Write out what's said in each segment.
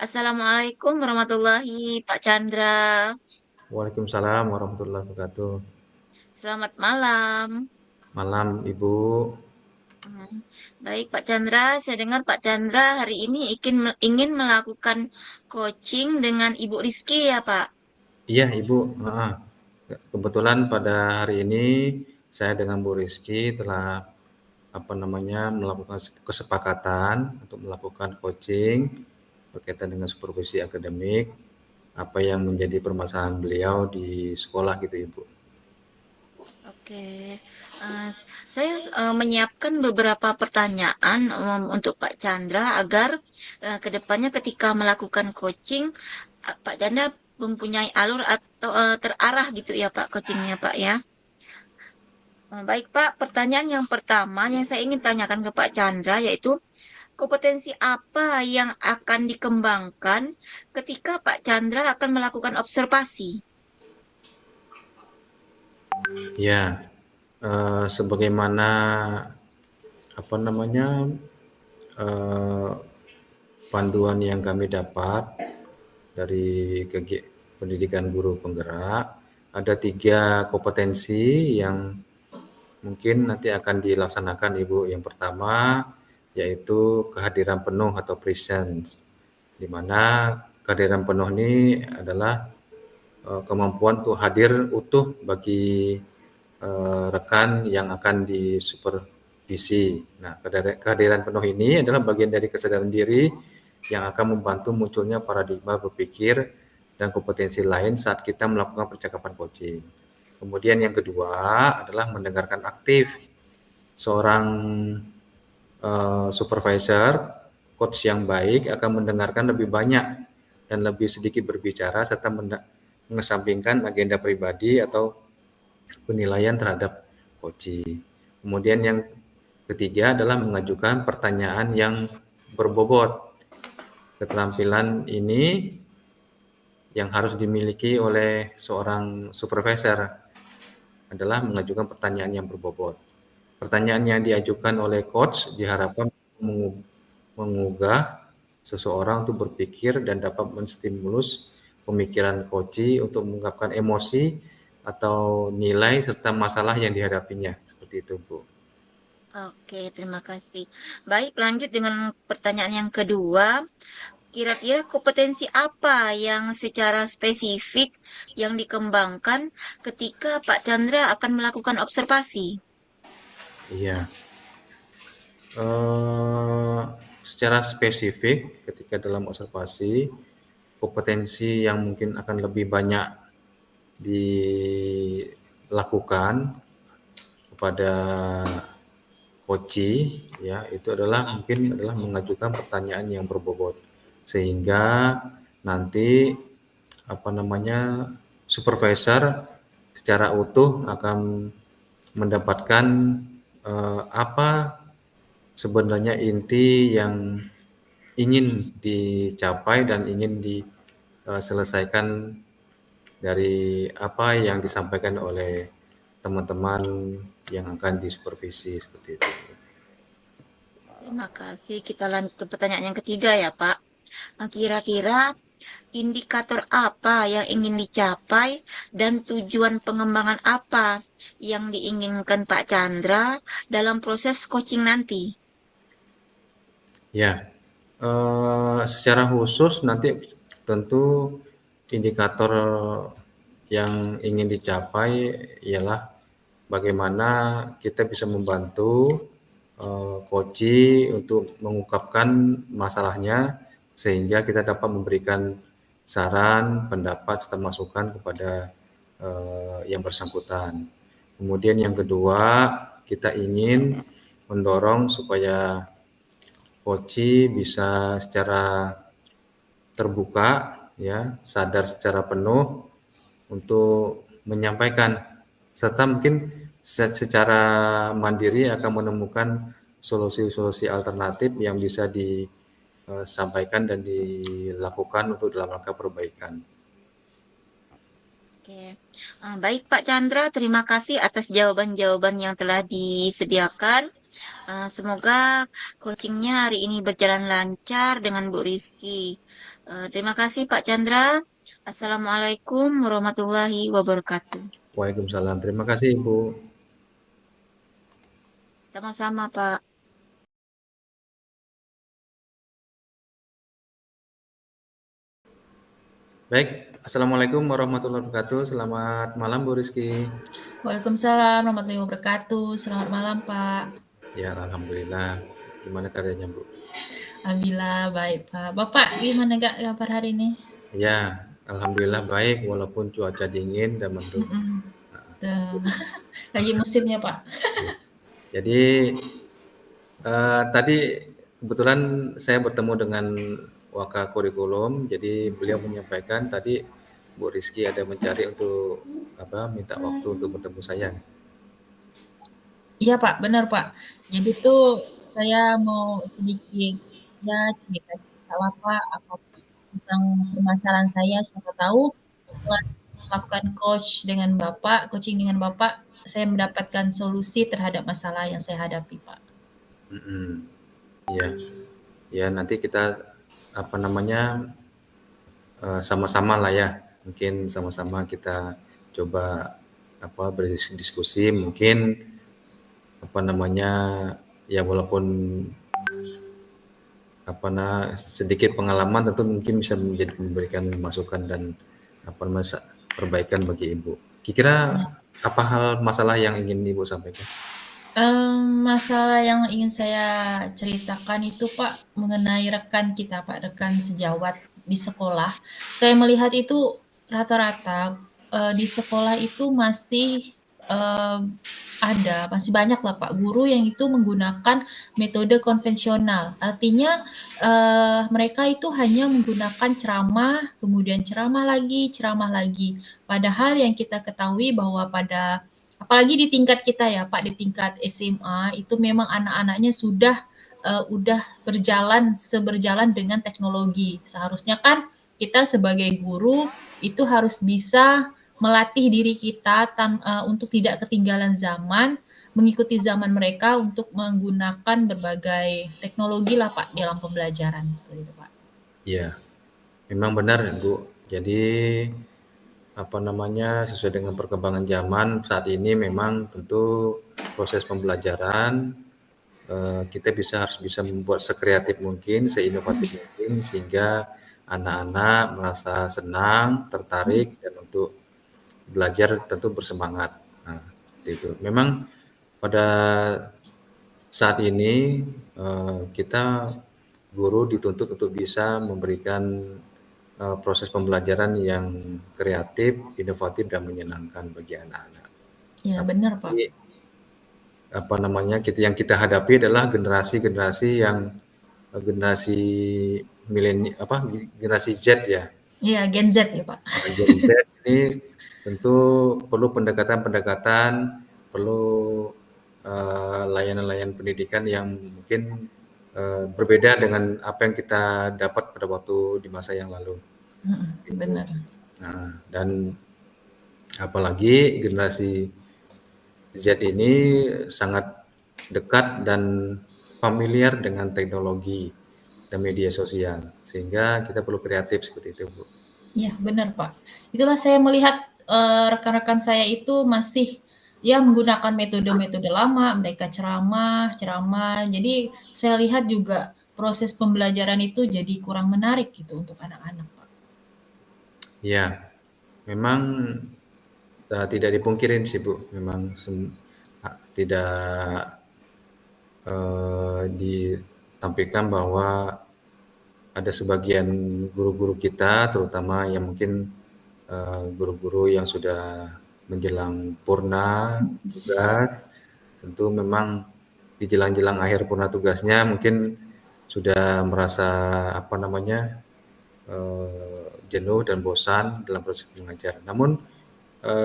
Assalamualaikum warahmatullahi Pak Chandra. Waalaikumsalam warahmatullahi wabarakatuh. Selamat malam. Malam Ibu. Hmm, Baik Pak Chandra, saya dengar Pak Chandra hari ini ingin melakukan coaching dengan Ibu Rizky ya Pak. Iya Ibu. Kebetulan pada hari ini saya dengan Bu Rizky telah melakukan kesepakatan untuk melakukan coaching berkaitan dengan supervisi akademik apa yang menjadi permasalahan beliau di sekolah gitu Ibu. Oke, saya menyiapkan beberapa pertanyaan untuk Pak Chandra agar ke depannya ketika melakukan coaching, Pak Chandra mempunyai alur atau terarah gitu ya Pak coachingnya Pak ya. Baik Pak, pertanyaan yang pertama yang saya ingin tanyakan ke Pak Chandra yaitu kompetensi apa yang akan dikembangkan ketika Pak Chandra akan melakukan observasi? Ya, sebagaimana apa namanya eh, panduan yang kami dapat dari pendidikan guru penggerak, ada 3 kompetensi yang mungkin nanti akan dilaksanakan Ibu. Yang pertama yaitu kehadiran penuh atau presence, di mana kehadiran penuh ini adalah kemampuan untuk hadir utuh bagi rekan yang akan disupervisi. Nah, kehadiran penuh ini adalah bagian dari kesadaran diri yang akan membantu munculnya paradigma berpikir dan kompetensi lain saat kita melakukan percakapan coaching. Kemudian yang kedua adalah mendengarkan aktif. Seorang supervisor, coach yang baik akan mendengarkan lebih banyak dan lebih sedikit berbicara serta mengesampingkan agenda pribadi atau penilaian terhadap coaching. Kemudian yang ketiga adalah mengajukan pertanyaan yang berbobot. Keterampilan ini yang harus dimiliki oleh seorang supervisor adalah mengajukan pertanyaan yang berbobot. Pertanyaan yang diajukan oleh coach diharapkan mengugah seseorang untuk berpikir dan dapat menstimulus pemikiran coach untuk mengungkapkan emosi atau nilai serta masalah yang dihadapinya. Seperti itu, Bu. Oke, terima kasih. Baik, lanjut dengan pertanyaan yang kedua. Kira-kira kompetensi apa yang secara spesifik yang dikembangkan ketika Pak Chandra akan melakukan observasi? Iya. Eh, Secara spesifik ketika dalam observasi, kompetensi yang mungkin akan lebih banyak dilakukan kepada coachee ya, itu adalah mungkin adalah mengajukan pertanyaan yang berbobot. Sehingga nanti supervisor secara utuh akan mendapatkan apa sebenarnya inti yang ingin dicapai dan ingin diselesaikan dari apa yang disampaikan oleh teman-teman yang akan disupervisi seperti itu. Terima kasih. Kita lanjut ke pertanyaan yang ketiga ya, Pak. Kira-kira indikator apa yang ingin dicapai dan tujuan pengembangan apa yang diinginkan Pak Chandra dalam proses coaching nanti? Ya, secara khusus nanti tentu indikator yang ingin dicapai ialah bagaimana kita bisa membantu coachee untuk mengungkapkan masalahnya sehingga kita dapat memberikan saran, pendapat, serta masukan kepada yang bersangkutan. Kemudian yang kedua, kita ingin mendorong supaya coachee bisa secara terbuka, ya, sadar secara penuh untuk menyampaikan serta mungkin secara mandiri akan menemukan solusi-solusi alternatif yang bisa disampaikan dan dilakukan untuk dalam rangka perbaikan. Oke, baik Pak Chandra, terima kasih atas jawaban-jawaban yang telah disediakan. Semoga coachingnya hari ini berjalan lancar dengan Bu Rizky. Terima kasih Pak Chandra. Assalamualaikum warahmatullahi wabarakatuh. Waalaikumsalam. Terima kasih Ibu. Sama-sama Pak. Baik, Assalamualaikum warahmatullahi wabarakatuh. Selamat malam Bu Rizky. Waalaikumsalam warahmatullahi wabarakatuh. Selamat malam, Pak. Ya, alhamdulillah. Gimana kabarnya Bu? Alhamdulillah baik, Pak. Bapak gimana gak kabar hari ini? Ya, alhamdulillah baik walaupun cuaca dingin dan mendung. Tuh. Lagi musimnya, Pak. Ya. Jadi tadi kebetulan saya bertemu dengan Waka Kurikulum, jadi beliau menyampaikan tadi Bu Rizky ada mencari untuk minta waktu untuk bertemu saya. Iya, Pak, benar, Pak. Jadi tuh saya mau sedikit ya cerita-cerita lah, Pak, apa tentang permasalahan saya. Siapa tahu buat melakukan coaching dengan Bapak, saya mendapatkan solusi terhadap masalah yang saya hadapi, Pak. Ya, ya nanti kita sama-sama lah ya, mungkin sama-sama kita coba berdiskusi, mungkin ya walaupun sedikit pengalaman tentu mungkin bisa memberikan masukan dan perbaikan bagi Ibu. Kira-kira apa hal masalah yang ingin Ibu sampaikan? Masalah yang ingin saya ceritakan itu Pak mengenai rekan kita Pak, rekan sejawat di sekolah. Saya melihat itu rata-rata di sekolah itu masih masih banyak lah Pak guru yang itu menggunakan metode konvensional. Artinya mereka itu hanya menggunakan ceramah, kemudian ceramah lagi. Padahal yang kita ketahui bahwa apalagi di tingkat kita ya Pak, di tingkat SMA itu memang anak-anaknya udah seberjalan dengan teknologi. Seharusnya kan kita sebagai guru itu harus bisa melatih diri kita untuk tidak ketinggalan zaman, mengikuti zaman mereka untuk menggunakan berbagai teknologi lah Pak dalam pembelajaran seperti itu Pak. Iya, memang benar Bu. Jadi sesuai dengan perkembangan zaman saat ini memang tentu proses pembelajaran kita harus bisa membuat sekreatif mungkin, seinovatif mungkin sehingga anak-anak merasa senang, tertarik dan untuk belajar tentu bersemangat. Nah, itu. Memang pada saat ini kita guru dituntut untuk bisa memberikan proses pembelajaran yang kreatif, inovatif dan menyenangkan bagi anak-anak. Iya, benar, Pak. Yang kita hadapi adalah generasi generasi Z ya. Iya, Gen Z ya, Pak. Gen Z ini tentu perlu pendekatan, perlu layanan-layanan pendidikan yang mungkin berbeda dengan apa yang kita dapat pada waktu di masa yang lalu. Benar. Nah, dan apalagi generasi Z ini sangat dekat dan familiar dengan teknologi dan media sosial, sehingga kita perlu kreatif seperti itu, Bu. Iya, benar, Pak. Itulah saya melihat rekan-rekan saya itu masih ya menggunakan metode-metode lama, mereka ceramah. Jadi saya lihat juga proses pembelajaran itu jadi kurang menarik gitu untuk anak-anak, Pak. Ya, memang tidak dipungkirin sih Bu, memang tidak ditampilkan bahwa ada sebagian guru-guru kita, terutama yang mungkin guru-guru yang sudah menjelang purna tugas, tentu memang di jelang-jelang akhir purna tugasnya mungkin sudah merasa jenuh dan bosan dalam proses pengajaran. Namun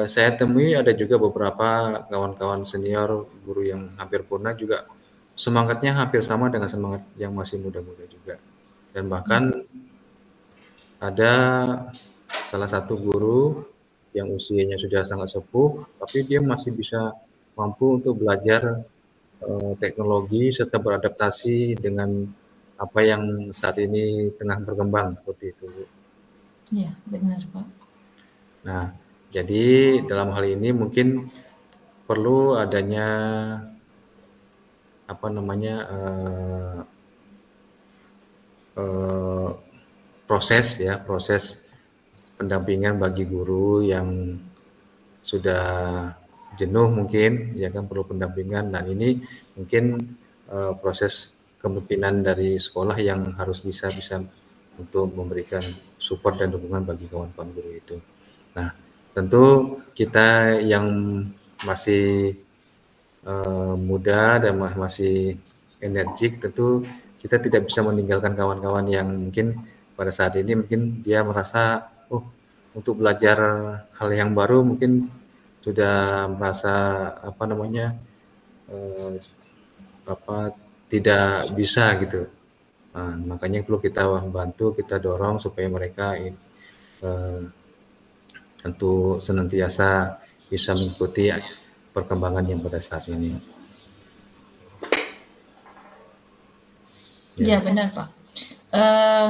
saya temui ada juga beberapa kawan-kawan senior guru yang hampir purna juga semangatnya hampir sama dengan semangat yang masih muda-muda juga. Dan bahkan ada salah satu guru yang usianya sudah sangat sepuh, tapi dia masih bisa mampu untuk belajar teknologi serta beradaptasi dengan apa yang saat ini tengah berkembang seperti itu, Bu. Ya, benar, Pak. Nah, jadi dalam hal ini mungkin perlu adanya apa namanya eh, proses ya, proses pendampingan bagi guru yang sudah jenuh mungkin ya kan, perlu pendampingan, dan ini mungkin proses kepemimpinan dari sekolah yang harus bisa untuk memberikan support dan dukungan bagi kawan-kawan guru itu. Nah, tentu kita yang masih muda dan masih energik, tentu kita tidak bisa meninggalkan kawan-kawan yang mungkin pada saat ini mungkin dia merasa, oh, untuk belajar hal yang baru mungkin sudah merasa apa namanya eh, apa tidak bisa gitu. Nah, makanya perlu kita bantu, kita dorong supaya mereka tentu senantiasa bisa mengikuti perkembangan yang pada saat ini. Ya, Ya, benar, Pak. Eh,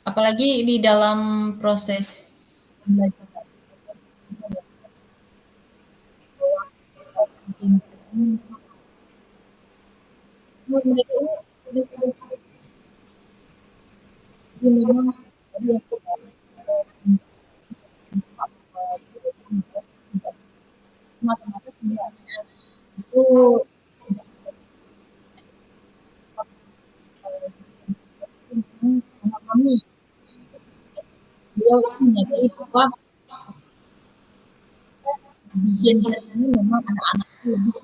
Apalagi di dalam proses belajar mereka ini memang mata-mata sebenarnya itu sama kami. Beliau menyadari bahwa gen ini memang anak-anak itu lebih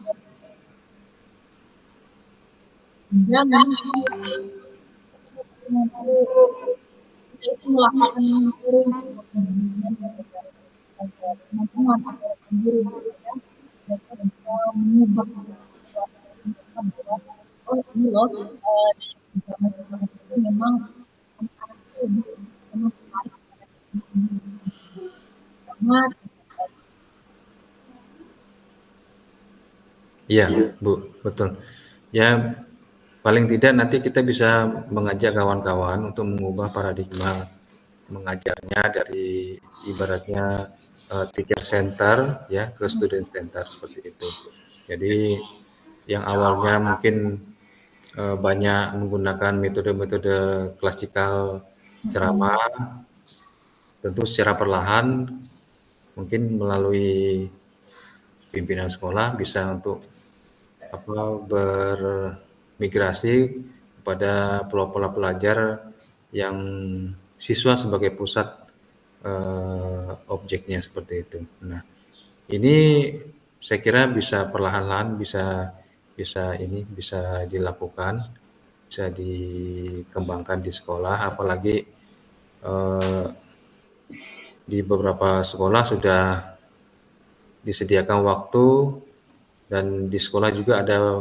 sehingga memang kita itu melakukan turun teman-teman atau guru-guru ya, mereka bisa mengubah bahwa oh ini loh zaman sekarang itu memang anak-anak itu lebih memang tertarik karena iya, Bu, betul. Ya, paling tidak nanti kita bisa mengajak kawan-kawan untuk mengubah paradigma mengajarnya dari ibaratnya teacher center ya ke student center seperti itu. Jadi yang awalnya mungkin banyak menggunakan metode-metode klasikal ceramah, tentu secara perlahan mungkin melalui pimpinan sekolah bisa untuk bermigrasi kepada pola-pola pelajar yang siswa sebagai pusat objeknya seperti itu. Nah, ini saya kira bisa perlahan-lahan bisa dilakukan, bisa dikembangkan di sekolah, apalagi eh, di beberapa sekolah sudah disediakan waktu, dan di sekolah juga ada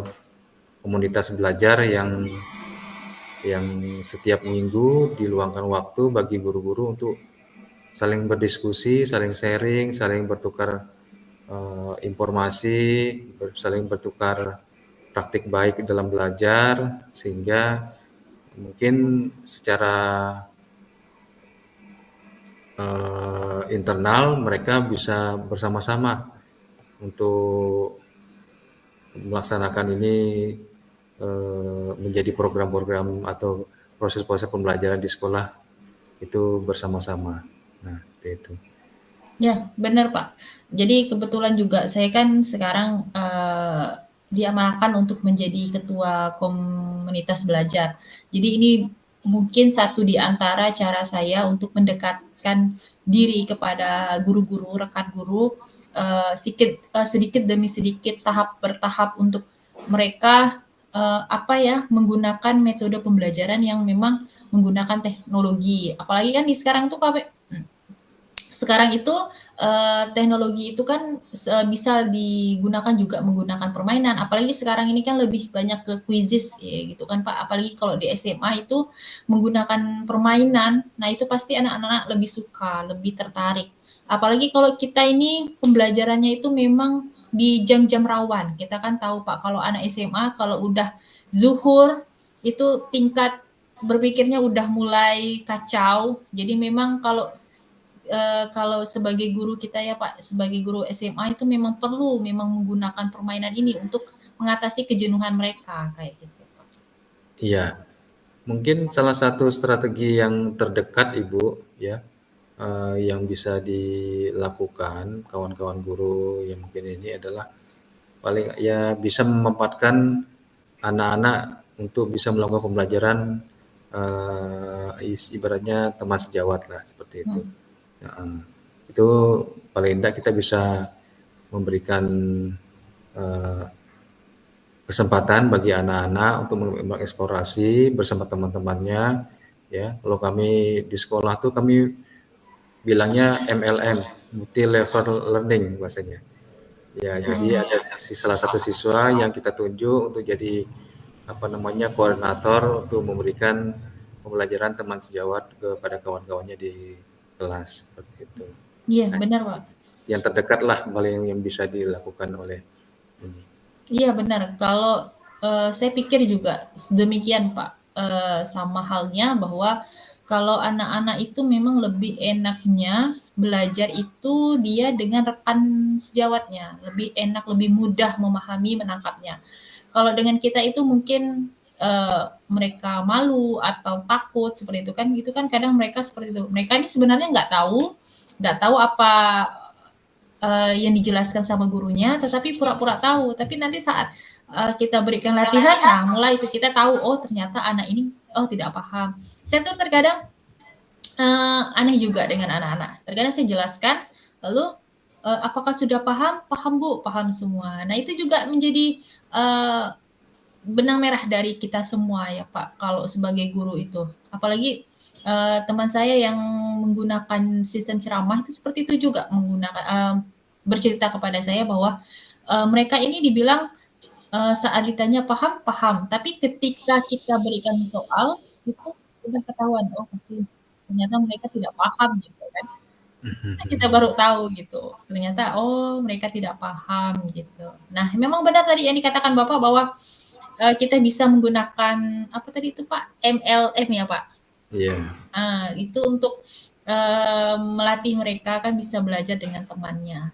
komunitas belajar yang setiap minggu diluangkan waktu bagi guru-guru untuk saling berdiskusi, saling sharing, saling bertukar informasi, saling bertukar praktik baik dalam belajar, sehingga mungkin secara internal mereka bisa bersama-sama untuk melaksanakan ini menjadi program-program atau proses-proses pembelajaran di sekolah itu bersama-sama. Nah, itu. ya benar Pak. Jadi kebetulan juga saya kan sekarang diamanahkan untuk menjadi ketua komunitas belajar. Jadi ini mungkin satu di antara cara saya untuk mendekatkan diri kepada guru-guru, rekan guru, sedikit demi sedikit, tahap bertahap untuk mereka menggunakan metode pembelajaran yang memang menggunakan teknologi. Apalagi kan di sekarang tuh sekarang itu teknologi itu kan bisa digunakan juga menggunakan permainan. Apalagi sekarang ini kan lebih banyak ke quizzes ya gitu kan Pak. Apalagi kalau di SMA itu menggunakan permainan. Nah, itu pasti anak-anak lebih suka, lebih tertarik. Apalagi kalau kita ini pembelajarannya itu memang di jam-jam rawan. Kita kan tahu Pak, kalau anak SMA kalau udah zuhur itu tingkat berpikirnya udah mulai kacau. Jadi memang kalau sebagai guru kita ya Pak, sebagai guru SMA itu memang perlu menggunakan permainan ini untuk mengatasi kejenuhan mereka kayak gitu Pak. Iya, mungkin salah satu strategi yang terdekat Ibu ya, yang bisa dilakukan kawan-kawan guru yang mungkin ini adalah paling ya bisa memanfaatkan anak-anak untuk bisa melakukan pembelajaran ibaratnya teman sejawat lah seperti itu. Itu paling tidak kita bisa memberikan kesempatan bagi anak-anak untuk mengeksplorasi bersama teman-temannya ya. Kalau kami di sekolah tuh kami bilangnya MLM, multi level learning bahasanya. Ya, jadi ada salah satu siswa yang kita tunjuk untuk jadi koordinator untuk memberikan pembelajaran teman sejawat kepada kawan-kawannya di kelas seperti itu. Iya, benar Pak. Yang terdekat lah paling yang bisa dilakukan oleh ini. Iya benar. Kalau saya pikir juga demikian Pak. Sama halnya bahwa kalau anak-anak itu memang lebih enaknya belajar itu dia dengan rekan sejawatnya, lebih enak, lebih mudah memahami, menangkapnya. Kalau dengan kita itu mungkin mereka malu atau takut seperti itu kan kadang mereka seperti itu. Mereka ini sebenarnya nggak tahu apa yang dijelaskan sama gurunya, tetapi pura-pura tahu. Tapi nanti saat kita berikan latihan, nah mulai itu kita tahu, oh ternyata anak ini tidak paham. Saya tuh terkadang aneh juga dengan anak-anak. Terkadang saya jelaskan, lalu apakah sudah paham? Paham Bu, paham semua. Nah itu juga menjadi benang merah dari kita semua ya Pak, kalau sebagai guru itu. Apalagi teman saya yang menggunakan sistem ceramah itu seperti itu juga, menggunakan bercerita kepada saya bahwa mereka ini dibilang saat ditanya paham, tapi ketika kita berikan soal itu udah ketahuan, oh pasti ternyata mereka tidak paham gitu kan. Kita baru tahu gitu, ternyata oh mereka tidak paham gitu. Nah memang benar tadi yang dikatakan Bapak bahwa kita bisa menggunakan apa tadi itu Pak, MLM ya Pak. Iya. Itu untuk melatih mereka kan bisa belajar dengan temannya.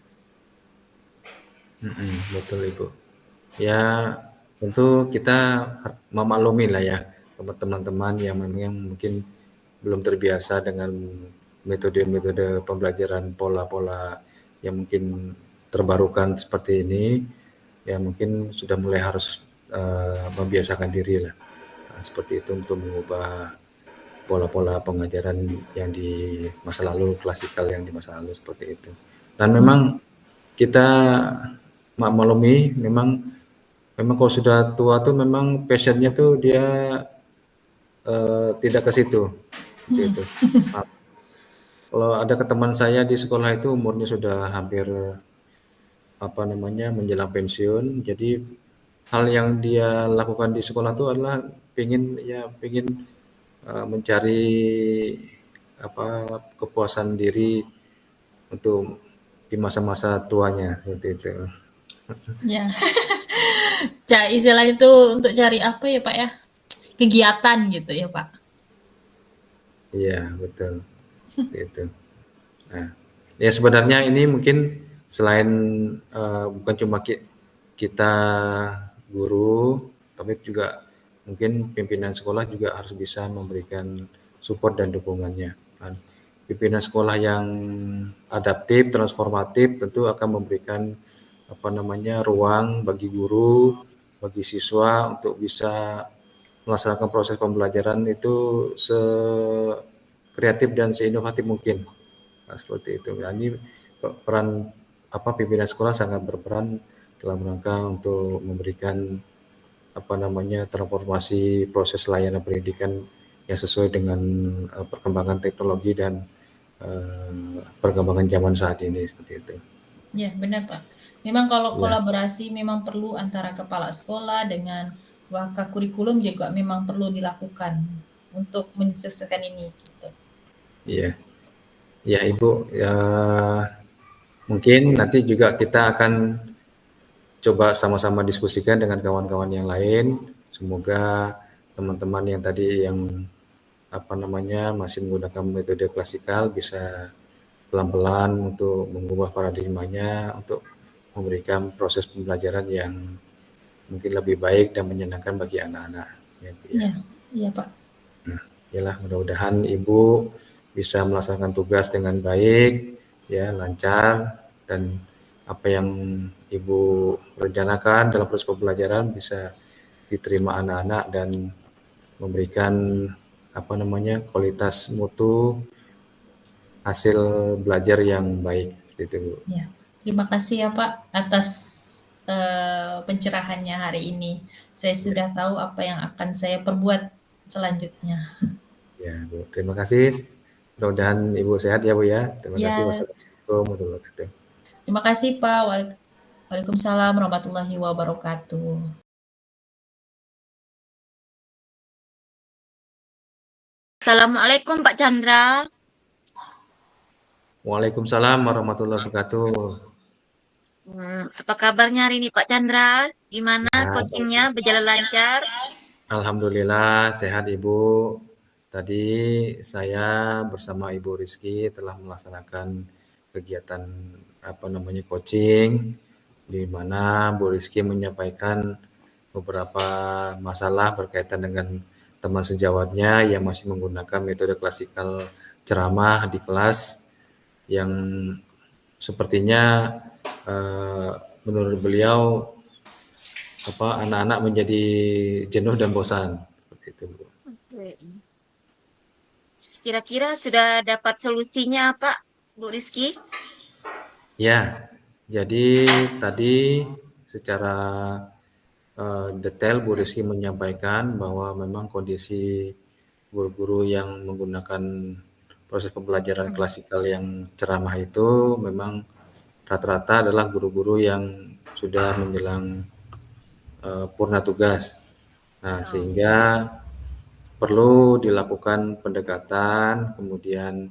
Betul Ibu. Ya tentu kita memaklumi lah ya teman-teman yang memang mungkin belum terbiasa dengan metode-metode pembelajaran pola-pola yang mungkin terbarukan seperti ini, ya mungkin sudah mulai harus membiasakan diri lah seperti itu untuk mengubah pola-pola pengajaran yang di masa lalu, klasikal yang di masa lalu seperti itu. Dan memang kita maklumi memang kalau sudah tua tuh memang passionnya tuh dia tidak ke situ gitu. Kalau ada ke teman saya di sekolah itu umurnya sudah hampir menjelang pensiun, jadi hal yang dia lakukan di sekolah itu adalah pengen mencari kepuasan diri untuk di masa-masa tuanya seperti itu. Ya, istilah itu untuk cari apa ya Pak ya? Kegiatan gitu ya Pak. Iya betul, gitu. Nah, ya sebenarnya ini mungkin selain bukan cuma kita guru, tapi juga mungkin pimpinan sekolah juga harus bisa memberikan support dan dukungannya. Kan. Pimpinan sekolah yang adaptif, transformatif tentu akan memberikan ruang bagi guru, bagi siswa untuk bisa melaksanakan proses pembelajaran itu sekreatif dan seinovatif mungkin. Nah, seperti itu. Nah, ini peran pimpinan sekolah sangat berperan dalam rangka untuk memberikan transformasi proses layanan pendidikan yang sesuai dengan perkembangan teknologi dan perkembangan zaman saat ini seperti itu. Ya, benar Pak. Memang kalau kolaborasi memang perlu antara kepala sekolah dengan waka kurikulum juga memang perlu dilakukan untuk menyukseskan ini. Gitu. Iya, ya Ibu. Ya, mungkin nanti juga kita akan coba sama-sama diskusikan dengan kawan-kawan yang lain. Semoga teman-teman yang tadi yang masih menggunakan metode klasikal bisa pelan-pelan untuk mengubah paradigmanya untuk memberikan proses pembelajaran yang mungkin lebih baik dan menyenangkan bagi anak-anak. Ya, Bu, ya. Ya, iya Pak. Nah, yalah mudah-mudahan Ibu bisa melaksanakan tugas dengan baik, ya lancar dan apa yang Ibu rencanakan dalam proses pembelajaran bisa diterima anak-anak dan memberikan kualitas mutu hasil belajar yang baik seperti itu, Bu. Ya, terima kasih ya Pak atas pencerahannya hari ini. Saya Ya, sudah tahu apa yang akan saya perbuat selanjutnya. ya, Bu. Terima kasih. Mudah-mudahan Ibu sehat ya, Bu ya. Terima kasih. Ya, Wassalamualaikum warahmatullahi wabarakatuh. terima kasih Pak. Waalaikumsalam warahmatullahi wabarakatuh. Assalamualaikum Pak Chandra. Waalaikumsalam warahmatullahi wabarakatuh. Apa kabarnya hari ini Pak Chandra? Gimana Ya, coachingnya? Berjalan lancar? alhamdulillah sehat Ibu. Tadi saya bersama Ibu Rizky telah melaksanakan kegiatan coaching di mana Bu Rizky menyampaikan beberapa masalah berkaitan dengan teman sejawatnya yang masih menggunakan metode klasikal ceramah di kelas yang sepertinya menurut beliau anak-anak menjadi jenuh dan bosan seperti itu, Bu. Oke. Kira-kira sudah dapat solusinya Pak, Bu Rizky? Ya, jadi tadi secara detail Bu Rizky menyampaikan bahwa memang kondisi guru-guru yang menggunakan proses pembelajaran klasikal yang ceramah itu memang rata-rata adalah guru-guru yang sudah menjelang purna tugas. Nah, sehingga perlu dilakukan pendekatan, kemudian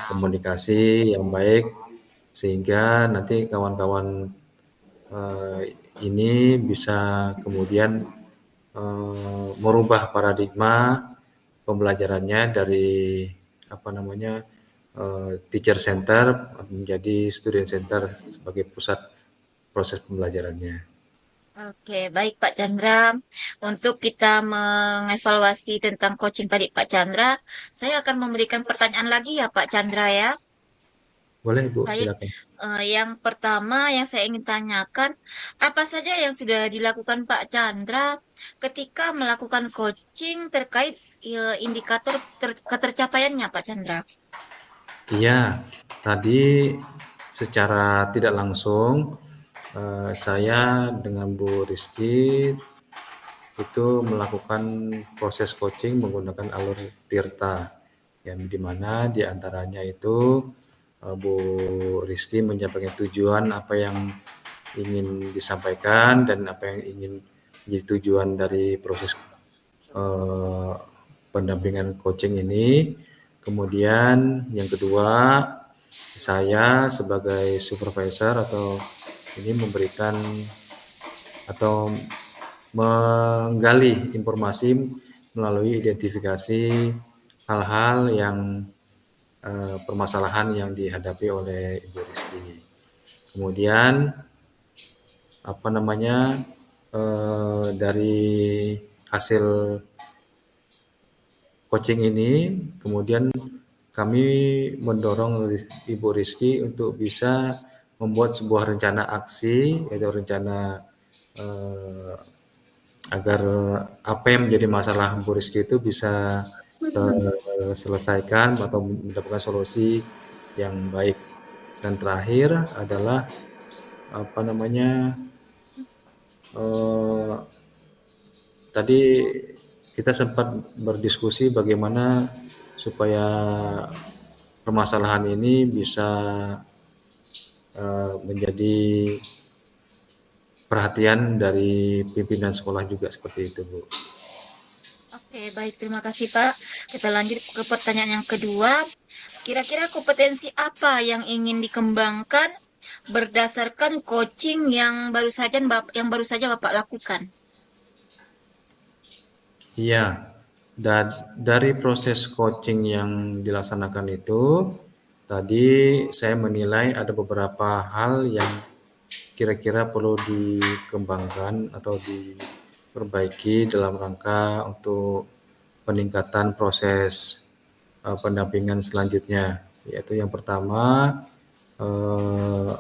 komunikasi yang baik sehingga nanti kawan-kawan ini bisa kemudian merubah paradigma pembelajarannya dari teacher center menjadi student center sebagai pusat proses pembelajarannya. Oke, baik Pak Chandra. Untuk kita mengevaluasi tentang coaching tadi Pak Chandra, saya akan memberikan pertanyaan lagi ya Pak Chandra ya. Boleh Bu, Baik, silakan. yang pertama yang saya ingin tanyakan, apa saja yang sudah dilakukan Pak Chandra ketika melakukan coaching terkait indikator ketercapaiannya Pak Chandra? Iya, tadi secara tidak langsung saya dengan Bu Rizky itu melakukan proses coaching menggunakan alur Tirta yang dimana diantaranya itu Bu Rizky menyampaikan tujuan apa yang ingin disampaikan dan apa yang ingin menjadi tujuan dari proses pendampingan coaching ini. Kemudian yang kedua, saya sebagai supervisor atau ini memberikan atau menggali informasi melalui identifikasi hal-hal yang permasalahan yang dihadapi oleh Ibu Rizky. Kemudian dari hasil coaching ini, kemudian kami mendorong Ibu Rizky untuk bisa membuat sebuah rencana aksi, yaitu rencana agar apa yang menjadi masalah Bu Rizky itu bisa selesaikan atau mendapatkan solusi yang baik. Dan terakhir adalah tadi kita sempat berdiskusi bagaimana supaya permasalahan ini bisa menjadi perhatian dari pimpinan sekolah juga seperti itu, Bu. Oke, baik. Terima kasih, Pak. Kita lanjut ke pertanyaan yang kedua. Kira-kira kompetensi apa yang ingin dikembangkan berdasarkan coaching yang baru saja Bapak lakukan? Iya, dari proses coaching yang dilaksanakan itu, tadi saya menilai ada beberapa hal yang kira-kira perlu dikembangkan atau diperbaiki dalam rangka untuk peningkatan proses pendampingan selanjutnya. Yaitu yang pertama, eh,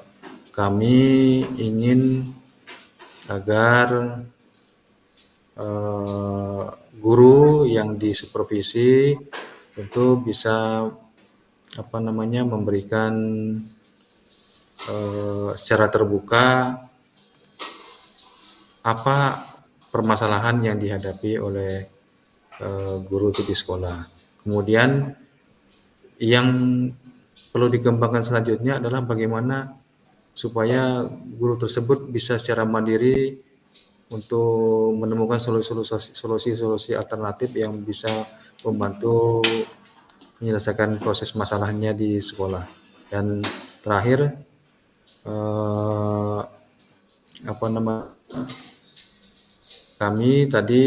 kami ingin agar eh, guru yang disupervisi tentu bisa memberikan secara terbuka apa permasalahan yang dihadapi oleh guru itu di sekolah. Kemudian yang perlu dikembangkan selanjutnya adalah bagaimana supaya guru tersebut bisa secara mandiri untuk menemukan solusi-solusi alternatif yang bisa membantu menyelesaikan proses masalahnya di sekolah. Dan terakhir, eh, kami tadi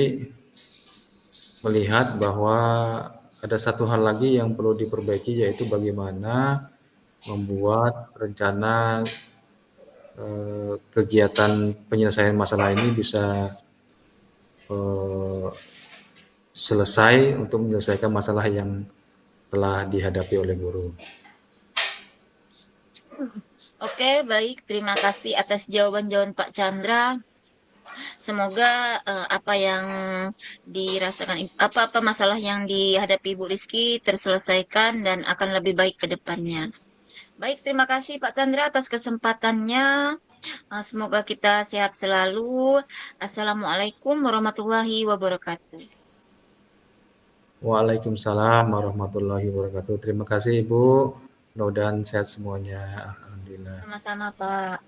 melihat bahwa ada satu hal lagi yang perlu diperbaiki, yaitu bagaimana membuat rencana kegiatan penyelesaian masalah ini bisa selesai untuk menyelesaikan masalah yang telah dihadapi oleh guru. Oke, baik. Terima kasih atas jawaban-jawaban Pak Chandra. Semoga apa yang dirasakan, apa-apa masalah yang dihadapi Bu Rizky terselesaikan dan akan lebih baik ke depannya. Baik, terima kasih Pak Chandra atas kesempatannya. Semoga kita sehat selalu. Assalamualaikum warahmatullahi wabarakatuh. Waalaikumsalam warahmatullahi wabarakatuh. Terima kasih Ibu. Mudah-mudahan sehat semuanya. Alhamdulillah. Sama-sama, Pak.